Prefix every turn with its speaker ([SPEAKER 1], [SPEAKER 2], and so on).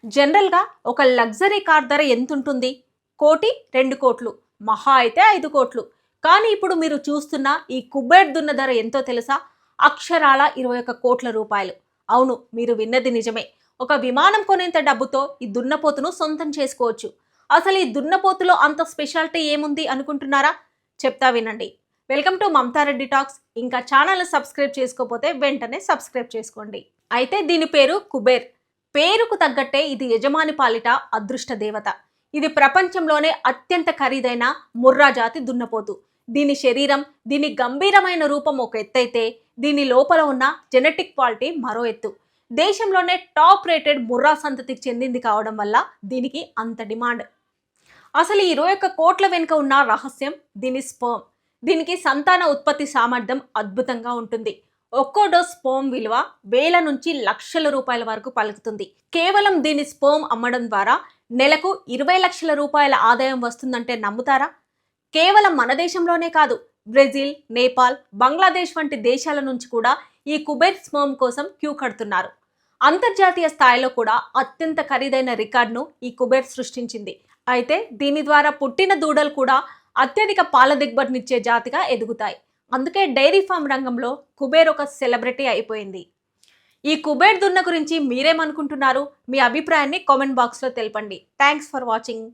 [SPEAKER 1] జనరల్గా ఒక luxury car ధర ఎంత ఉంటుంది? 1,00,00,000, 2,00,00,000, మహా అయితే 5,00,00,000. కానీ ఇప్పుడు మీరు చూస్తున్న ఈ కుబేర్ దున్న ధర ఎంతో తెలుసా? అక్షరాల 21,00,00,000 రూపాయలు. అవును, మీరు విన్నది నిజమే. ఒక విమానం కొనేంత డబ్బుతో ఈ దున్నపోతును సొంతం చేసుకోవచ్చు. అసలు ఈ దున్నపోతులో అంత స్పెషాలిటీ ఏముంది అనుకుంటున్నారా? చెప్తా వినండి. Welcome to Mamata Reddy talks. ఇంకా ఛానల్ సబ్స్క్రైబ్ చేసుకోకపోతే వెంటనే సబ్స్క్రైబ్ చేసుకోండి. అయితే దీని పేరు కుబేర్. పేరుకు తగ్గట్టే ఇది యజమాని పాలిట అదృష్ట దేవత. ఇది ప్రపంచంలోనే అత్యంత ఖరీదైన ముర్రా జాతి దున్నపోతు. దీని శరీరం, దీని గంభీరమైన రూపం ఒక ఎత్తైతే, దీని లోపల ఉన్న జెనెటిక్ క్వాలిటీ మరో ఎత్తు. దేశంలోనే టాప్ రేటెడ్ ముర్రా సంతతికి చెందింది కావడం వల్ల దీనికి అంత డిమాండ్. అసలు ఈ 21,00,00,000 వెనుక ఉన్న రహస్యం దీని స్పర్మ్. దీనికి సంతాన ఉత్పత్తి సామర్థ్యం అద్భుతంగా ఉంటుంది. ఒక్కో డోస్ స్పర్మ్ విలువ వేల నుంచి లక్షల రూపాయల వరకు పలుకుతుంది. కేవలం దీని స్పర్మ్ అమ్మడం ద్వారా నెలకు 20 లక్షల రూపాయల ఆదాయం వస్తుందంటే నమ్ముతారా? కేవలం మన దేశంలోనే కాదు, బ్రెజిల్, నేపాల్, బంగ్లాదేశ్ వంటి దేశాల నుంచి కూడా ఈ కుబేర్ స్పర్మ్ కోసం క్యూ కడుతున్నారు. అంతర్జాతీయ స్థాయిలో కూడా అత్యంత ఖరీదైన రికార్డును ఈ కుబేర్ సృష్టించింది. అయితే దీని ద్వారా పుట్టిన దూడలు కూడా అత్యధిక పాల దిగుబడినిచ్చే జాతిగా ఎదుగుతాయి. అందుకే డైరీ ఫామ్ రంగంలో కుబేర్ ఒక సెలబ్రిటీ అయిపోయింది. ఈ కుబేర్ దున్న గురించి మీరేమనుకుంటున్నారు? మీ అభిప్రాయాన్ని కామెంట్ బాక్స్లో తెలపండి. Thanks for watching.